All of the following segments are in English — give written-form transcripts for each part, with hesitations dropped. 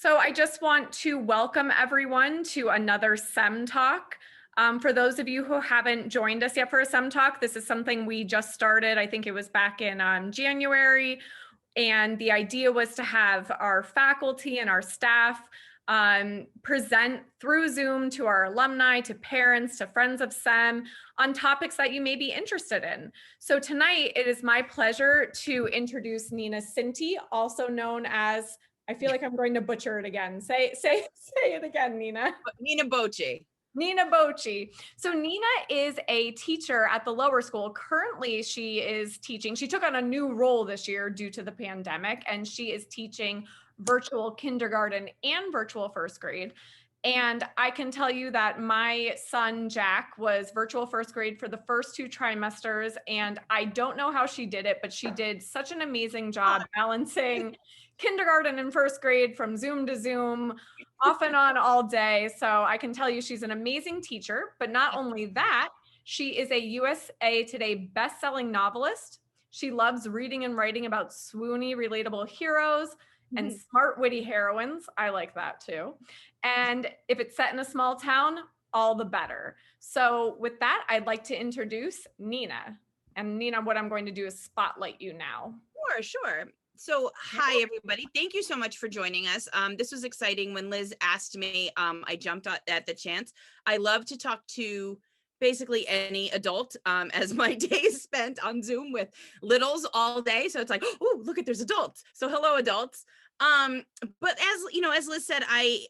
So I just want to welcome everyone to another SEM Talk. For those of you who haven't joined us yet for a SEM Talk, this is something we just started. I think it was back in January. And the idea was to have our faculty and our staff present through Zoom to our alumni, to parents, to friends of SEM on topics that you may be interested in. So tonight, it is my pleasure to introduce Nina Sinti, also known as, I feel like I'm going to butcher it again. Say it again, Nina. Nina Bocci. Nina Bocci. So Nina is a teacher at the lower school. Currently, she is teaching. She took on a new role this year due to the pandemic, and she is teaching virtual kindergarten and virtual first grade. And I can tell you that my son, Jack, was virtual first grade for the first 2 trimesters. And I don't know how she did it, but she did such an amazing job balancing kindergarten and first grade from Zoom to Zoom, off and on all day. So I can tell you she's an amazing teacher, but not only that, she is a USA Today best-selling novelist. She loves reading and writing about swoony, relatable heroes and smart, witty heroines. I like that too. And if it's set in a small town, all the better. So with that, I'd like to introduce Nina. And Nina, what I'm going to do is spotlight you now. Sure. So hi, everybody. Thank you so much for joining us. This was exciting. When Liz asked me, I jumped at the chance. I love to talk to basically any adult, as my day is spent on Zoom with littles all day. So it's like, oh, look at, there's adults. So hello, adults. But as Liz said, I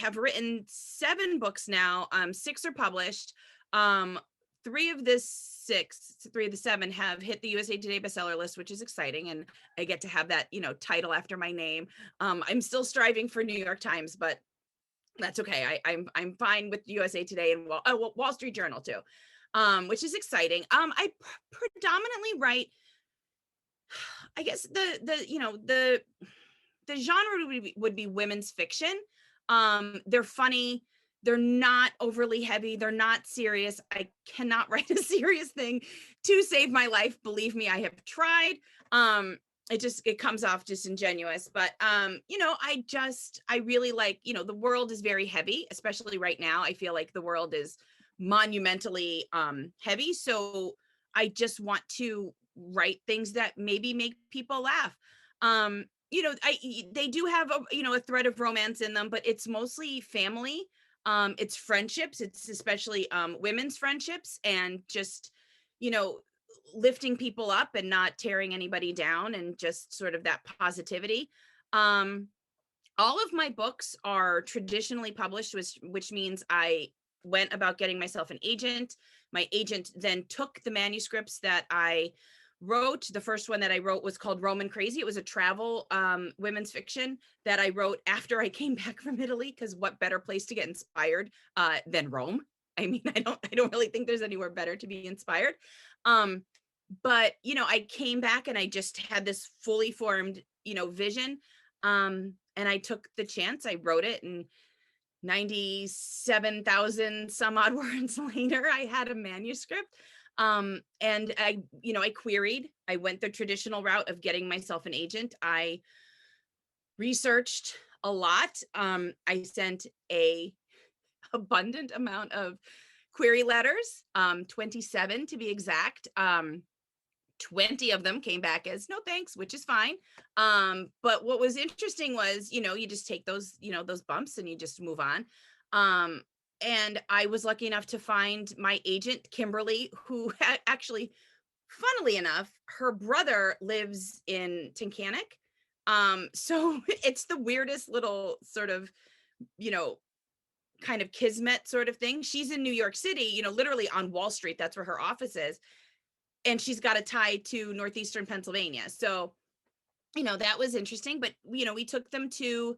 have written 7 books now. 6 are published. 3 of the 7 have hit the USA Today bestseller list, which is exciting. And I get to have that, title after my name. I'm still striving for New York Times, but that's okay. I'm fine with USA Today and Wall Street Journal too, which is exciting. I predominantly write, I guess the genre would be women's fiction. They're funny. They're not overly heavy. They're not serious. I cannot write a serious thing to save my life. Believe me, I have tried. It comes off disingenuous, but I really like, the world is very heavy, especially right now. I feel like the world is monumentally heavy. So I just want to write things that maybe make people laugh. They do have a thread of romance in them, but it's mostly family. It's friendships. It's especially women's friendships, and just, lifting people up and not tearing anybody down, and just sort of that positivity. All of my books are traditionally published, which means I went about getting myself an agent. My agent then took the manuscripts that I wrote. The first one that I wrote was called Roman Crazy. It was a travel women's fiction that I wrote after I came back from Italy, because what better place to get inspired than Rome? I mean, I don't really think there's anywhere better to be inspired. But I came back and I just had this fully formed, vision. And I took the chance. I wrote it, and 97,000 some odd words later, I had a manuscript. And I queried. I went the traditional route of getting myself an agent. I researched a lot. I sent a abundant amount of query letters, 27 to be exact. 20 of them came back as no thanks, which is fine. But what was interesting was, you just take those, those bumps and you just move on. And I was lucky enough to find my agent, Kimberly, who actually, funnily enough, her brother lives in Tincannock. So it's the weirdest little sort of, kind of kismet sort of thing. She's in New York City, literally on Wall Street. That's where her office is. And she's got a tie to Northeastern Pennsylvania. So, that was interesting. But, we took them to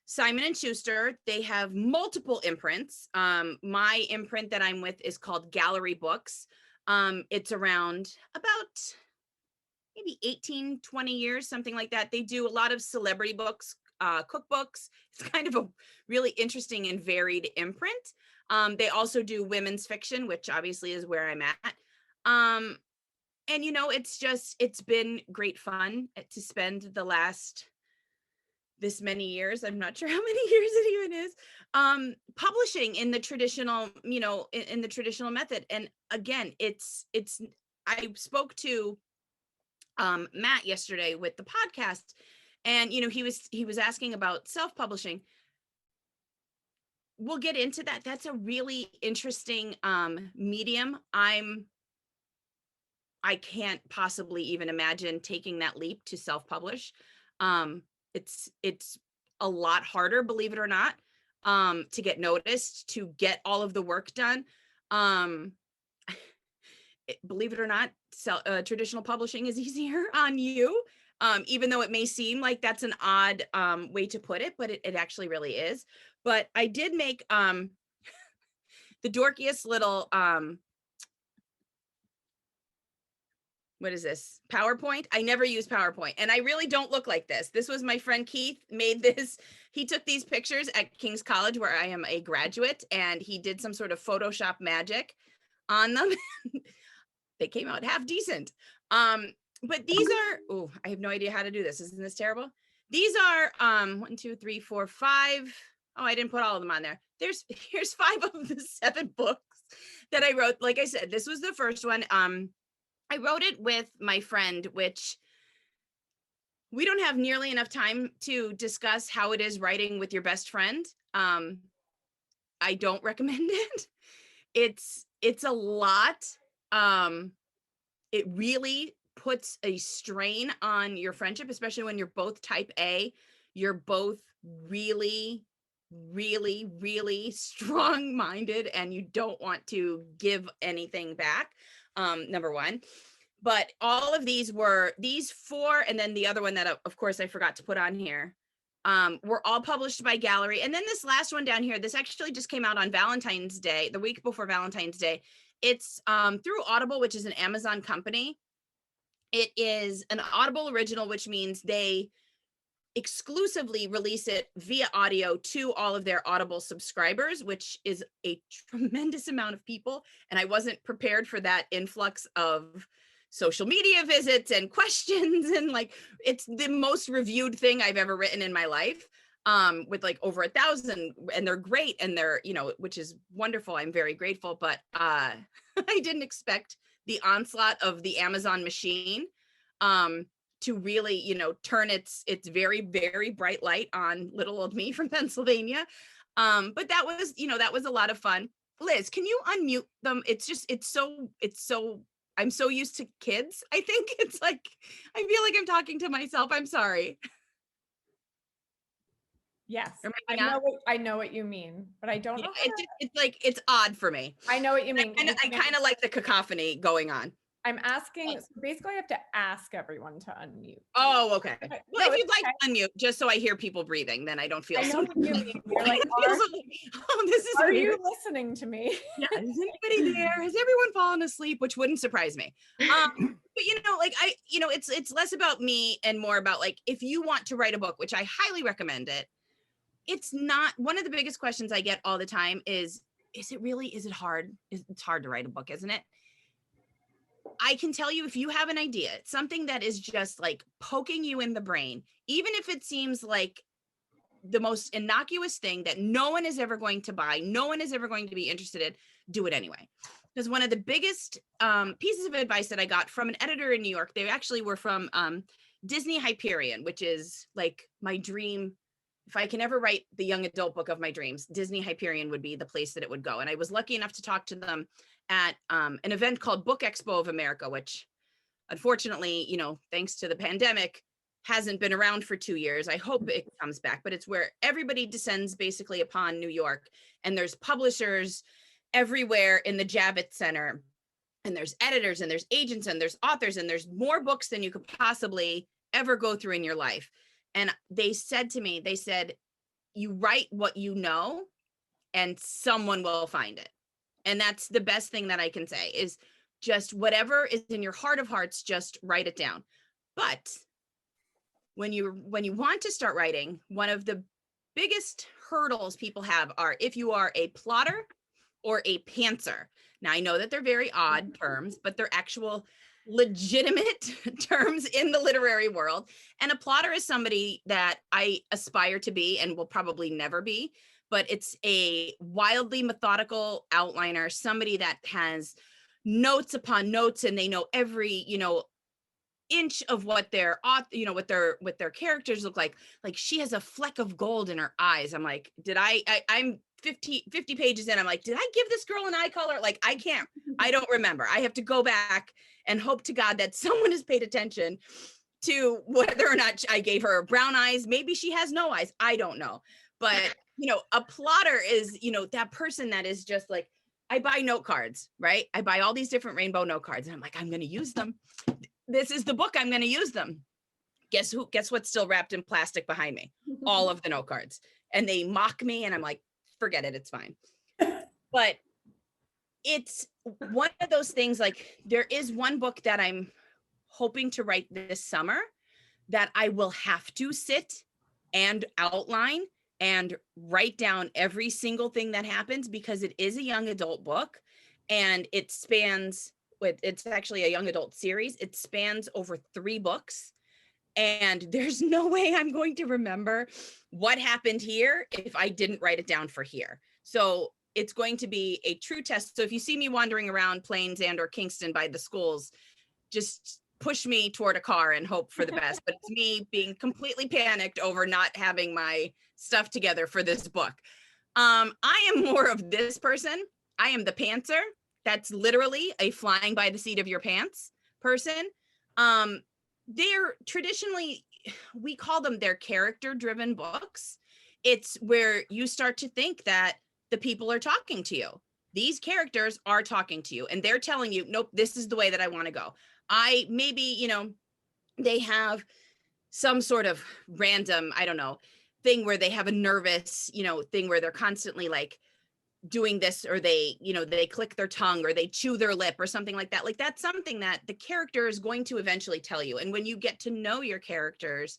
Simon & Schuster. They have multiple imprints. My imprint that I'm with is called Gallery Books. It's around about maybe 18, 20 years, something like that. They do a lot of celebrity books, cookbooks. It's kind of a really interesting and varied imprint. They also do women's fiction, which obviously is where I'm at. And, it's been great fun to spend the last this many years, I'm not sure how many years it even is, publishing in the traditional, in the traditional method. And again, I spoke to Matt yesterday with the podcast, and he was asking about self-publishing. We'll get into that. That's a really interesting medium. I can't possibly even imagine taking that leap to self-publish. It's a lot harder, believe it or not, to get noticed, to get all of the work done. Believe it or not, traditional publishing is easier on you, even though it may seem like that's an odd way to put it, but it actually really is. But I did make the dorkiest little what is this? PowerPoint? I never use PowerPoint, and I really don't look like this. This was my friend Keith made this. He took these pictures at King's College, where I am a graduate, and he did some sort of Photoshop magic on them. They came out half decent. But these are, oh, I have no idea how to do this. Isn't this terrible? These are 1, 2, 3, 4, 5. Oh, I didn't put all of them on there. Here's 5 of the 7 books that I wrote. Like I said, this was the first one. I wrote it with my friend, which we don't have nearly enough time to discuss how it is writing with your best friend. I don't recommend it. It's a lot. It really puts a strain on your friendship, especially when you're both type A. You're both really, really, really strong-minded, and you don't want to give anything back. Number one. But all of these 4, and then the other one that of course I forgot to put on here, were all published by Gallery. And then this last one down here, this actually just came out on Valentine's Day, the week before Valentine's Day. It's through Audible, which is an Amazon company. It is an Audible original, which means they exclusively release it via audio to all of their Audible subscribers, which is a tremendous amount of people. And I wasn't prepared for that influx of social media visits and questions. And like, it's the most reviewed thing I've ever written in my life, with like over 1,000, and they're great. And they're, which is wonderful. I'm very grateful, but I didn't expect the onslaught of the Amazon machine, to really, turn its very, very bright light on little old me from Pennsylvania. But that was a lot of fun. Liz, can you unmute them? It's so, I'm so used to kids. I think it's like, I feel like I'm talking to myself. I'm sorry. Yes, Or I maybe not. know what you mean, but I don't know. It's like, it's odd for me. I know what you mean. I kind of like the cacophony going on. I'm asking, so basically I have to ask everyone to unmute. Oh, okay. Okay. Well, No, if you'd like okay. to unmute, just so I hear people breathing, then I don't feel I know so. what you mean. You're like, Oh, this is are weird. you listening to me? Yeah, is anybody there? Has everyone fallen asleep? Which wouldn't surprise me. But like it's less about me and more about like, if you want to write a book, which I highly recommend it. It's not, one of the biggest questions I get all the time is it hard? It's hard to write a book, isn't it? I can tell you, if you have an idea, something that is just like poking you in the brain, even if it seems like the most innocuous thing that no one is ever going to buy, no one is ever going to be interested in, do it anyway. Because one of the biggest pieces of advice that I got from an editor in New York, they actually were from Disney Hyperion, which is like my dream. If I can ever write the young adult book of my dreams, Disney Hyperion would be the place that it would go. And I was lucky enough to talk to them at an event called Book Expo of America, which unfortunately, thanks to the pandemic, hasn't been around for 2 years. I hope it comes back, but it's where everybody descends basically upon New York, and there's publishers everywhere in the Javits Center, and there's editors, and there's agents, and there's authors, and there's more books than you could possibly ever go through in your life. And they said to me, you write what you know, and someone will find it. And that's the best thing that I can say, is just whatever is in your heart of hearts, just write it down. But when you want to start writing, one of the biggest hurdles people have are if you are a plotter or a pantser. Now, I know that they're very odd terms, but they're actual legitimate terms in the literary world. And a plotter is somebody that I aspire to be and will probably never be, but it's a wildly methodical outliner, somebody that has notes upon notes, and they know every, inch of what their what their characters look like she has a fleck of gold in her eyes. I'm like, I'm 50 pages in, I'm like, did I give this girl an eye color? Like, I don't remember. I have to go back and hope to God that someone has paid attention to whether or not I gave her brown eyes. Maybe she has no eyes, I don't know. But a plotter is that person that is just like, I buy note cards, right? I buy all these different rainbow note cards, and I'm like, I'm going to use them. This is the book, I'm going to use them. Guess what's still wrapped in plastic behind me? All of the note cards. And they mock me, and I'm like, forget it, it's fine. But it's one of those things, like, there is one book that I'm hoping to write this summer that I will have to sit and outline and write down every single thing that happens, because it is a young adult book, and it's actually a young adult series. It spans over 3 books, and there's no way I'm going to remember what happened here if I didn't write it down for here. So it's going to be a true test. So if you see me wandering around Plains and or Kingston by the schools, just push me toward a car and hope for the best. But it's me being completely panicked over not having my stuff together for this book. I am more of this person. I am the pantser. That's literally a flying by the seat of your pants person. They're traditionally, we call them, their character-driven books. It's where you start to think that the people are talking to you. These characters are talking to you, and they're telling you, nope, this is the way that I want to go. They have some sort of random, I don't know, thing where they have a nervous, thing where they're constantly like doing this, or they click their tongue, or they chew their lip, or something like that. Like, that's something that the character is going to eventually tell you. And when you get to know your characters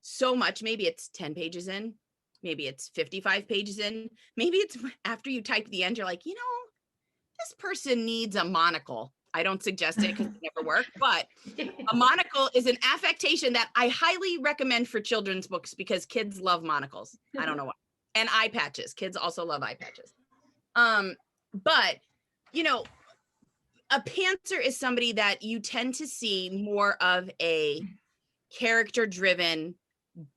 so much, maybe it's 10 pages in, maybe it's 55 pages in, maybe it's after you type the end, you're like, this person needs a monocle. I don't suggest it because it never worked, but a monocle is an affectation that I highly recommend for children's books, because kids love monocles. I don't know why. And eye patches. Kids also love eye patches. But a pantser is somebody that you tend to see more of a character-driven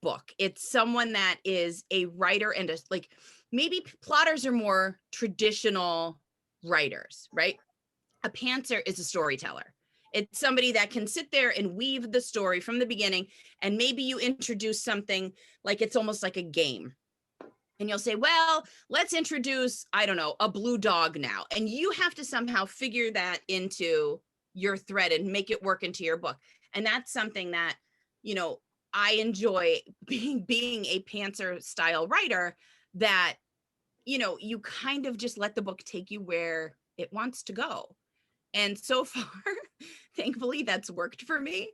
book. It's someone that is a writer, and maybe plotters are more traditional writers, right? A pantser is a storyteller. It's somebody that can sit there and weave the story from the beginning, and maybe you introduce something like it's almost like a game. And you'll say, well, let's introduce, I don't know, a blue dog now. And you have to somehow figure that into your thread and make it work into your book. And that's something that, I enjoy being a pantser style writer, that, you kind of just let the book take you where it wants to go. And so far, thankfully, that's worked for me.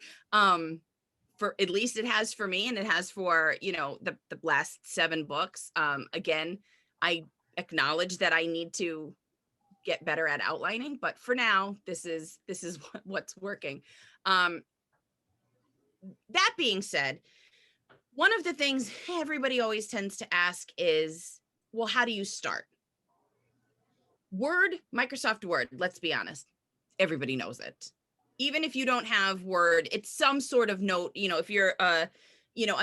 For at least it has for me, and it has for the last 7 books. Again, I acknowledge that I need to get better at outlining, but for now, this is what's working. That being said, one of the things everybody always tends to ask is, well, how do you start? Microsoft Word, let's be honest, everybody knows it. Even if you don't have Word, it's some sort of note. If you're a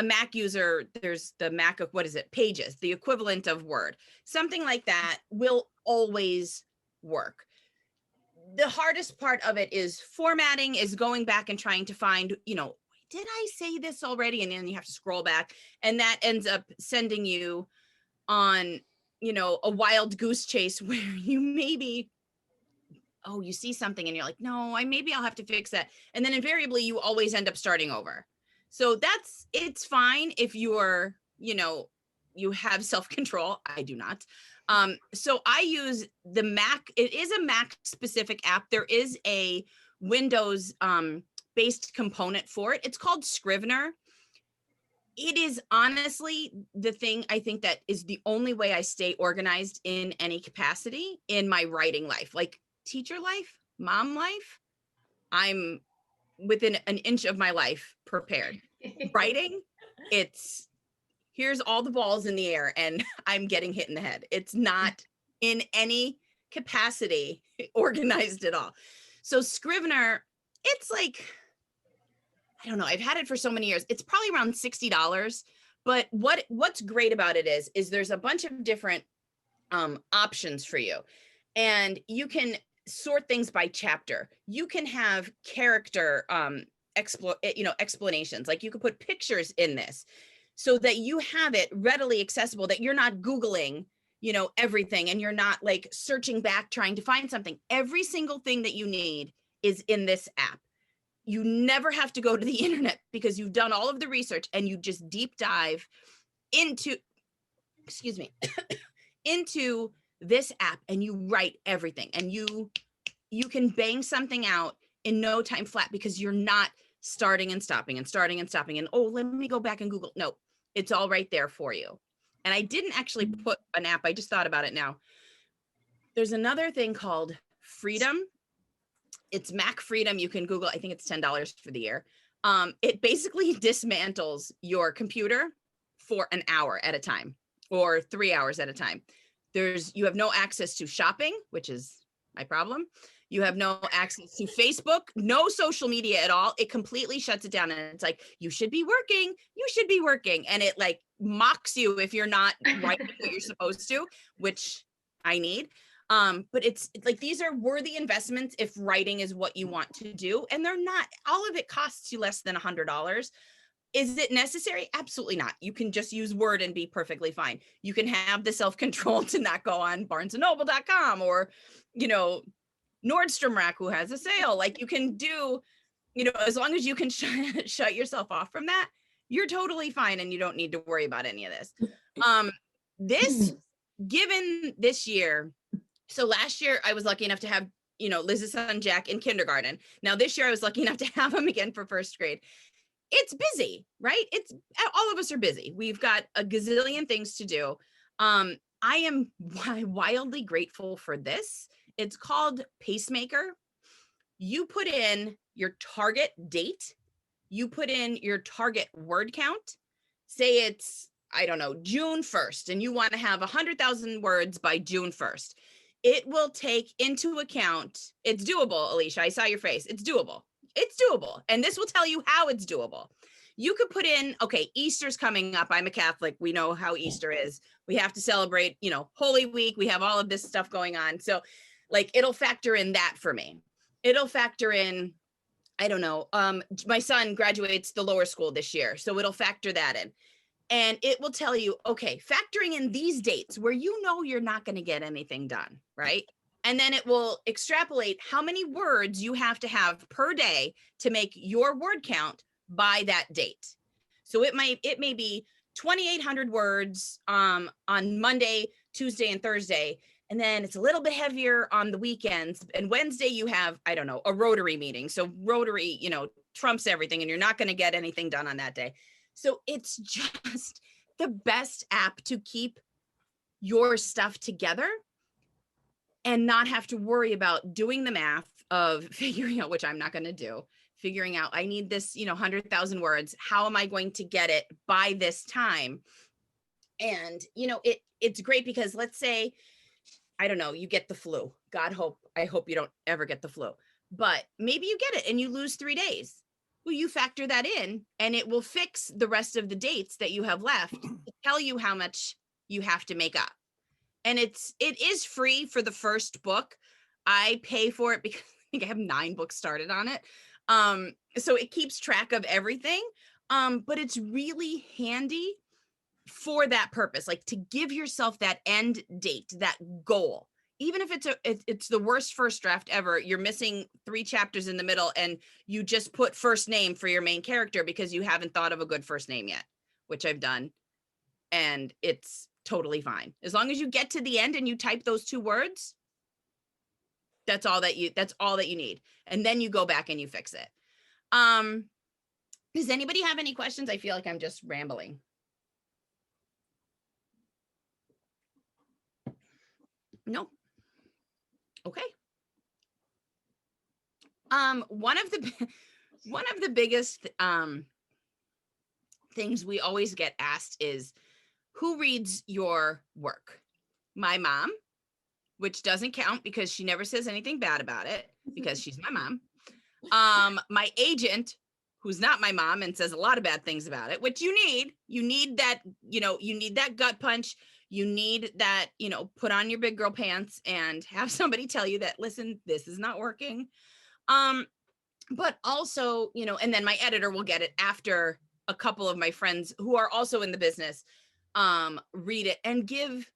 Mac user, there's the Mac, what is it? Pages, the equivalent of Word. Something like that will always work. The hardest part of it is formatting, is going back and trying to find, did I say this already? And then you have to scroll back, and that ends up sending you on, a wild goose chase where you maybe, you see something and you're like, no, maybe I'll have to fix that. And then invariably you always end up starting over. So it's fine if you're, you have self-control. I do not. So I use the Mac. It is a Mac specific app. There is a Windows based component for it. It's called Scrivener. It is honestly the thing I think that is the only way I stay organized in any capacity in my writing life. Like, teacher life, mom life, I'm within an inch of my life prepared. Writing, it's here's all the balls in the air and I'm getting hit in the head. It's not in any capacity organized at all. So Scrivener, it's like, I don't know, I've had it for so many years. It's probably around $60. But what's great about it is there's a bunch of different options for you. And you can sort things by chapter. You can have character explanations. Like you could put pictures in this so that you have it readily accessible, that you're not Googling, everything, and you're not like searching back trying to find something. Every single thing that you need is in this app. You never have to go to the internet because you've done all of the research and you just deep dive into, excuse me, into this app and you write everything, and you can bang something out in no time flat because you're not starting and stopping and starting and stopping and, oh, let me go back and Google. No, it's all right there for you. And I didn't actually put an app. I just thought about it now. There's another thing called Freedom. It's Mac Freedom. You can Google, I think it's $10 for the year. It basically dismantles your computer for an hour at a time or 3 hours at a time. You have no access to shopping, which is my problem. You have no access to Facebook, no social media at all. It completely shuts it down. And it's like, you should be working. You should be working. And it like mocks you if you're not writing what you're supposed to, which I need. But it's like, these are worthy investments if writing is what you want to do. And they're not, all of it costs you less than $100. Is it necessary? Absolutely not. You can just use Word and be perfectly fine. You can have the self-control to not go on barnesandnoble.com or, Nordstrom Rack, who has a sale. Like you can do, as long as you can shut yourself off from that, you're totally fine. And you don't need to worry about any of this. Given this year, so last year I was lucky enough to have, Liz's son, Jack, in kindergarten. Now this year I was lucky enough to have him again for first grade. It's busy, right? All of us are busy. We've got a gazillion things to do. I am wildly grateful for this. It's called Pacemaker. You put in your target date. You put in your target word count. Say it's, I don't know, June 1st, and you want to have 100,000 words by June 1st. It will take into account, it's doable, Alicia. I saw your face. It's doable. It's doable. And this will tell you how it's doable. You could put in, okay, Easter's coming up. I'm a Catholic. We know how Easter is. We have to celebrate, Holy Week. We have all of this stuff going on. So like, it'll factor in that for me. It'll factor in, I don't know. My son graduates the lower school this year. So it'll factor that in. And it will tell you, okay, factoring in these dates where you're not going to get anything done, right? And then it will extrapolate how many words you have to have per day to make your word count by that date. So it may be 2,800 words on Monday, Tuesday, and Thursday. And then it's a little bit heavier on the weekends. And Wednesday you have, I don't know, a Rotary meeting. So Rotary, trumps everything and you're not going to get anything done on that day. So it's just the best app to keep your stuff together and not have to worry about doing the math of figuring out, which I'm not going to do, figuring out, I need this, 100,000 words. How am I going to get it by this time? And, it's great because let's say, I don't know, you get the flu. I hope you don't ever get the flu, but maybe you get it and you lose 3 days. Well, you factor that in and it will fix the rest of the dates that you have left to tell you how much you have to make up. And it is free for the first book. I pay for it because I think I have 9 books started on it. So it keeps track of everything. But it's really handy for that purpose, like to give yourself that end date, that goal. Even if it's the worst first draft ever, you're missing 3 chapters in the middle and you just put first name for your main character because you haven't thought of a good first name yet, which I've done. And it's totally fine. As long as you get to the end and you type those 2 words, that's all that you need. And then you go back and you fix it. Does anybody have any questions? I feel like I'm just rambling. No. Okay. One of the one of the biggest things we always get asked is, who reads your work? My mom, which doesn't count because she never says anything bad about it because she's my mom. My agent, who's not my mom and says a lot of bad things about it, which you need that, you need that gut punch. You need that, put on your big girl pants and have somebody tell you that, listen, this is not working. But also, and then my editor will get it after a couple of my friends who are also in the business read it and give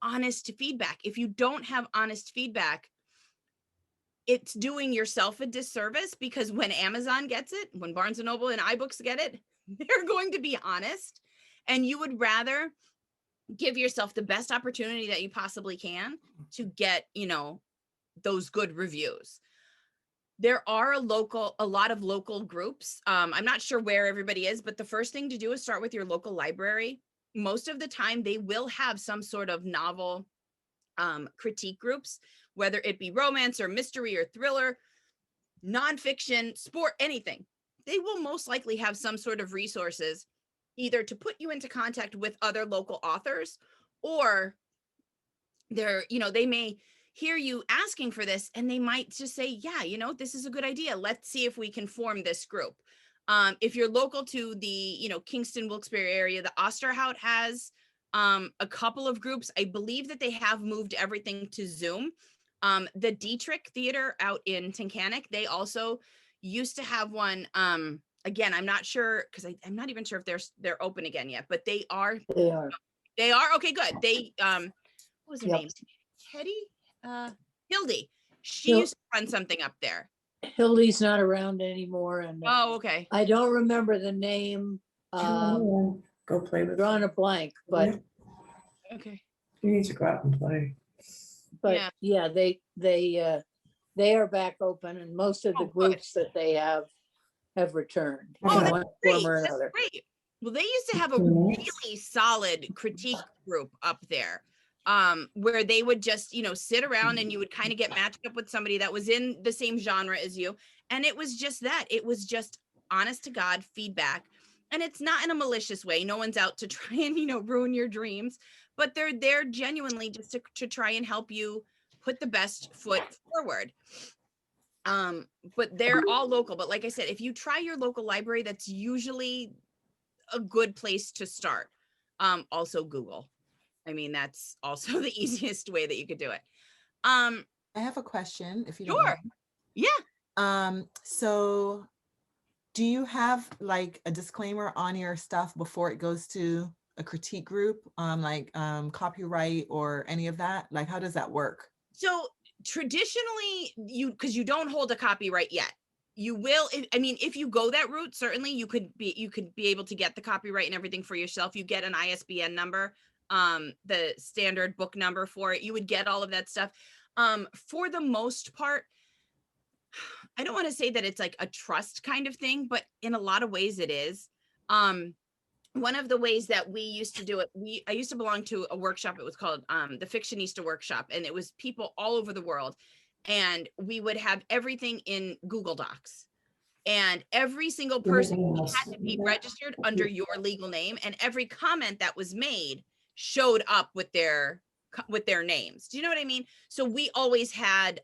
honest feedback. If you don't have honest feedback, it's doing yourself a disservice, because when Amazon gets it, when Barnes and Noble and iBooks get it, they're going to be honest, and you would rather give yourself the best opportunity that you possibly can to get, those good reviews. There are a lot of local groups. I'm not sure where everybody is, but the first thing to do is start with your local library. Most of the time they will have some sort of novel critique groups, whether it be romance or mystery or thriller, nonfiction, sport, anything. They will most likely have some sort of resources either to put you into contact with other local authors, or they may hear you asking for this and they might just say, yeah, this is a good idea. Let's see if we can form this group. If you're local to the, Kingston, Wilkes-Barre area, the Osterhout has a couple of groups. I believe that they have moved everything to Zoom. The Dietrich Theater out in Tincanic, they also used to have one. Again, I'm not sure, because I'm not even sure if they're open again yet, but they are. They are okay. Good. They what was her name? Hetty, Hildy. She used to run something up there. Hildy's not around anymore, and oh, okay. I don't remember the name. Go play with. Drawing a blank, but okay. You need to go out and play. But yeah, they are back open, and most of the groups that they have returned. Oh, that's great. That's great. Well, they used to have a really solid critique group up there, where they would just, sit around and you would kind of get matched up with somebody that was in the same genre as you. And it was just that. It was just honest to God feedback. And it's not in a malicious way. No one's out to try and, ruin your dreams, but they're there genuinely just to try and help you put the best foot forward. But they're all local. But like I said, if you try your local library, that's usually a good place to start. Also Google. I mean, that's also the easiest way that you could do it. I have a question, if you don't mind. Yeah. So do you have like a disclaimer on your stuff before it goes to a critique group, like copyright or any of that? Like, how does that work? So traditionally, because you don't hold a copyright yet, you will. If you go that route, certainly you could be able to get the copyright and everything for yourself. You get an ISBN number, the standard book number for it. You would get all of that stuff. For the most part, I don't want to say that it's like a trust kind of thing, but in a lot of ways it is. One of the ways that we used to do it, I used to belong to a workshop. It was called the Fictionista Workshop, and it was people all over the world. And we would have everything in Google Docs. And every single person had to be registered under your legal name, and every comment that was made showed up with their names. Do you know what I mean? So we always had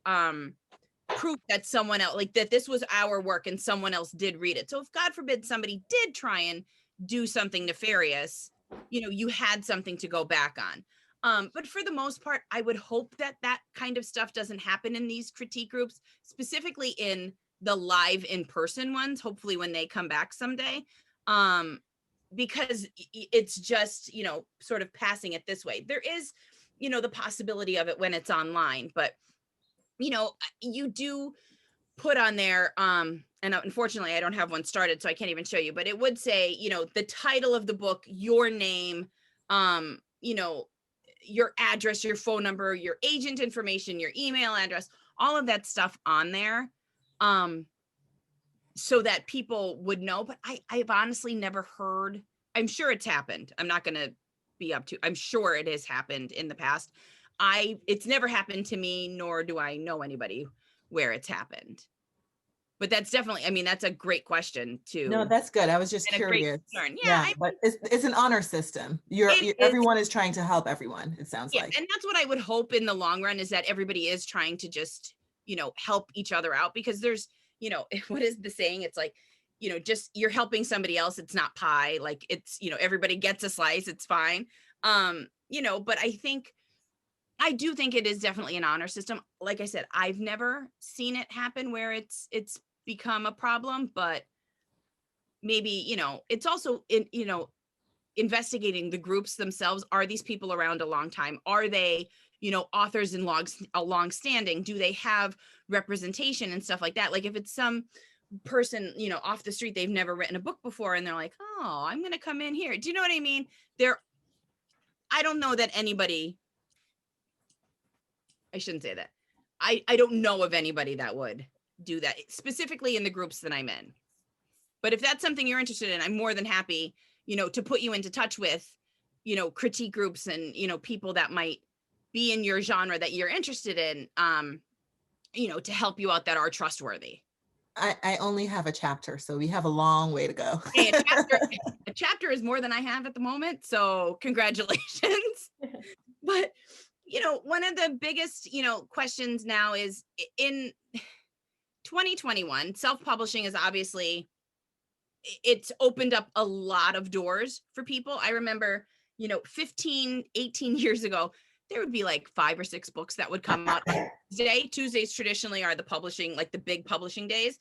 proof that someone else, like that this was our work and someone else did read it. So if God forbid somebody did try and do something nefarious, you had something to go back on. But for the most part, I would hope that kind of stuff doesn't happen in these critique groups, specifically in the live in-person ones, hopefully when they come back someday, because it's just, sort of passing it this way. There is, the possibility of it when it's online, but, you do put on there, and unfortunately I don't have one started, so I can't even show you, but it would say, the title of the book, your name, your address, your phone number, your agent information, your email address, all of that stuff on there, so that people would know. But I've honestly never heard, I'm sure it's happened. I'm not going to be I'm sure it has happened in the past. It's never happened to me, nor do I know anybody where it's happened. but that's definitely, I mean, that's a great question too. No, that's good. I was just And a great curious. concern. Yeah, I but it's an honor system. It is. Everyone is trying to help everyone, it sounds Yeah, like. and that's what I would hope in the long run, is that everybody is trying to just, help each other out, because there's, what is the saying? It's like, just you're helping somebody else. It's not pie. Like, it's, everybody gets a slice. It's fine. But I do think it is definitely an honor system. Like I said, I've never seen it happen where it's become a problem, but maybe, it's also investigating the groups themselves. Are these people around a long time? Are they, authors in a long standing? Do they have representation and stuff like that? Like, if it's some person, off the street, they've never written a book before, and they're like, oh, I'm going to come in here. Do you know what I mean? I don't know that anybody, I shouldn't say that. I don't know of anybody that would do that, specifically in the groups that I'm in. But if that's something you're interested in, I'm more than happy, to put you into touch with, critique groups and, people that might be in your genre that you're interested in, to help you out, that are trustworthy. I only have a chapter, so we have a long way to go. Hey, a chapter is more than I have at the moment, so congratulations. But, one of the biggest, questions now is, in 2021, self-publishing is obviously, it's opened up a lot of doors for people. I remember, 15, 18 years ago, there would be like 5 or 6 books that would come out today. Tuesdays traditionally are the publishing, like the big publishing days.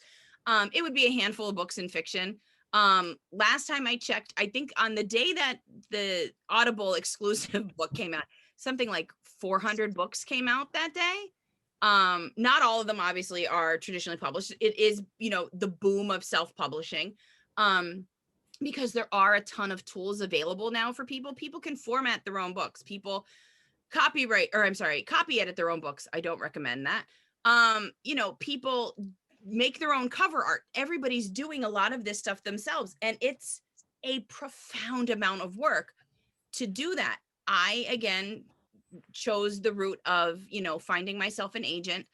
It would be a handful of books in fiction. Last time I checked, I think on the day that the Audible exclusive book came out, something like 400 books came out that day. Not all of them obviously are traditionally published. It is, the boom of self-publishing. Because there are a ton of tools available now for people. People can format their own books. People copy edit their own books. I don't recommend that. People make their own cover art. Everybody's doing a lot of this stuff themselves, and it's a profound amount of work to do that. I, again, chose the route of, finding myself an agent.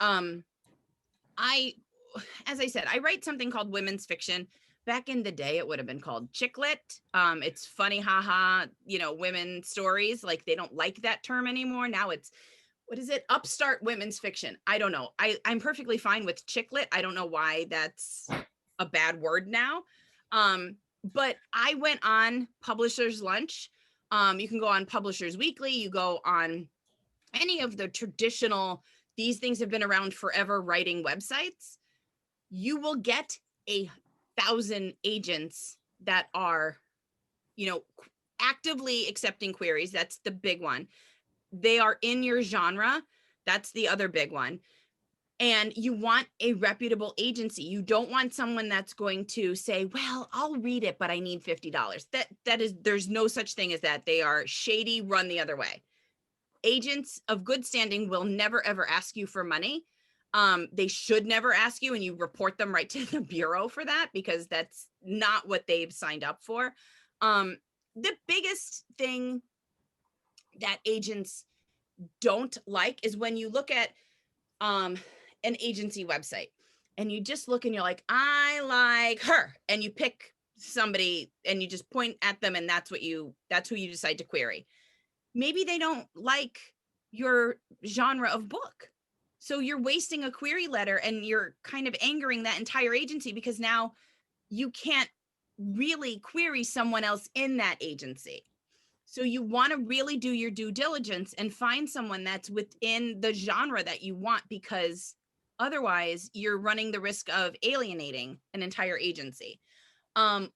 As I said, I write something called women's fiction. Back in the day, it would have been called chick lit. It's funny, haha, women stories. Like, they don't like that term anymore. Now it's, what is it? Upstart women's fiction. I don't know. I'm perfectly fine with chick lit. I don't know why that's a bad word now. But I went on Publishers Lunch. You can go on Publishers Weekly. You go on any of the traditional, these things have been around forever, writing websites. You will get 1,000 agents that are, actively accepting queries. That's the big one. They are in your genre. That's the other big one. And you want a reputable agency. You don't want someone that's going to say, well, I'll read it, but I need $50. There's no such thing as that. They are shady, run the other way. Agents of good standing will never, ever ask you for money. They should never ask you, and you report them right to the bureau for that, because that's not what they've signed up for. The biggest thing that agents don't like is when you look at an agency website and you just look and you're like, I like her, and you pick somebody and you just point at them, and that's who you decide to query. Maybe they don't like your genre of book. So you're wasting a query letter, and you're kind of angering that entire agency, because now you can't really query someone else in that agency. So you want to really do your due diligence and find someone that's within the genre that you want, because otherwise you're running the risk of alienating an entire agency.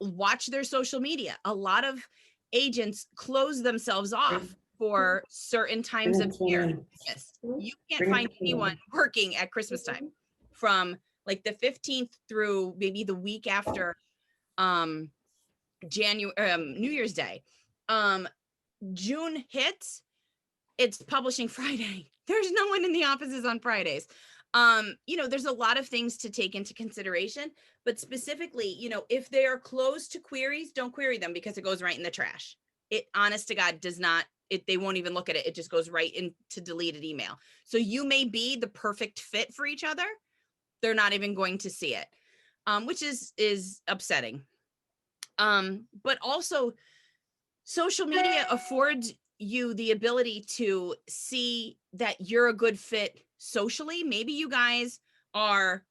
Watch their social media. A lot of agents close themselves off for certain times of year. Yes, you can't find anyone working at Christmas time from like the 15th through maybe the week after New Year's Day. June hits, it's publishing Friday. There's no one in the offices on Fridays. There's a lot of things to take into consideration, but specifically, if they are closed to queries, don't query them, because it goes right in the trash. It, honest to God, does not, they won't even look at it. It just goes right into deleted email. So you may be the perfect fit for each other. they're not even going to see it, which is upsetting. But also social media affords you the ability to see that you're a good fit socially. Maybe you guys are,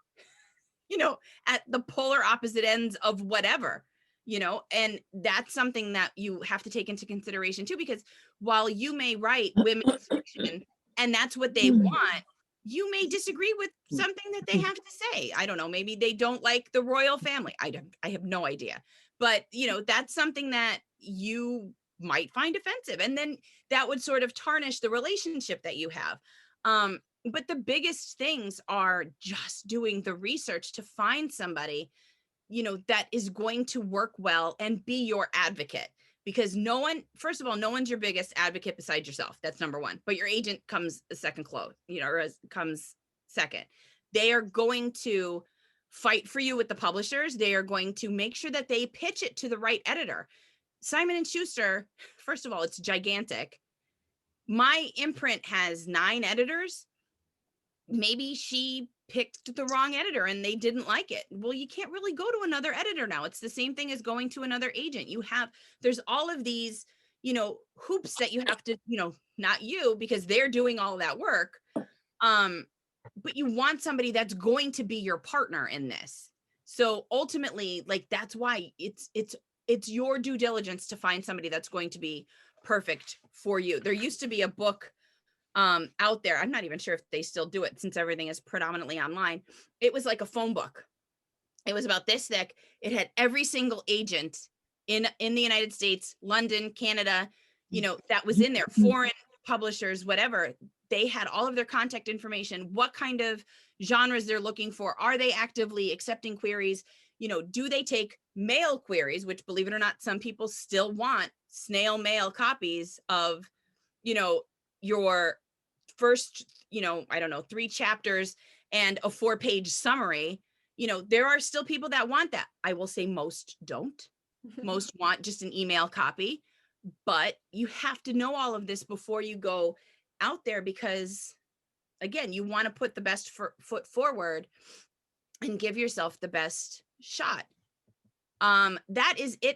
at the polar opposite ends of whatever, and that's something that you have to take into consideration too, because while you may write women's fiction and that's what they want, you may disagree with something that they have to say. I don't know, maybe they don't like the royal family. I have no idea. But, that's something that you might find offensive. And then that would sort of tarnish the relationship that you have. But the biggest things are just doing the research to find somebody, that is going to work well and be your advocate. Because first of all, no one's your biggest advocate besides yourself. That's number one. But your agent comes a second close, or comes second. They are going to fight for you with the publishers. They are going to make sure that they pitch it to the right editor. Simon and Schuster, first of all, it's gigantic. My imprint has 9 editors. Maybe she picked the wrong editor and they didn't like it. Well, you can't really go to another editor now. It's the same thing as going to another agent. There's all of these, hoops that you have to, not you, because they're doing all that work. But you want somebody that's going to be your partner in this. So ultimately, like, that's why it's your due diligence to find somebody that's going to be perfect for you. There used to be a book out there. I'm not even sure if they still do it since everything is predominantly online. It was like a phone book. It was about this thick. It had every single agent in the United States, London, Canada, that was in there, foreign publishers, whatever. They had all of their contact information, what kind of genres they're looking for. Are they actively accepting queries? Do they take mail queries, which, believe it or not, some people still want snail mail copies of, your first, 3 chapters and a 4-page summary. There are still people that want that. I will say most don't. Most want just an email copy, but you have to know all of this before you go out there, because again, you want to put the best foot forward and give yourself the best shot. That is it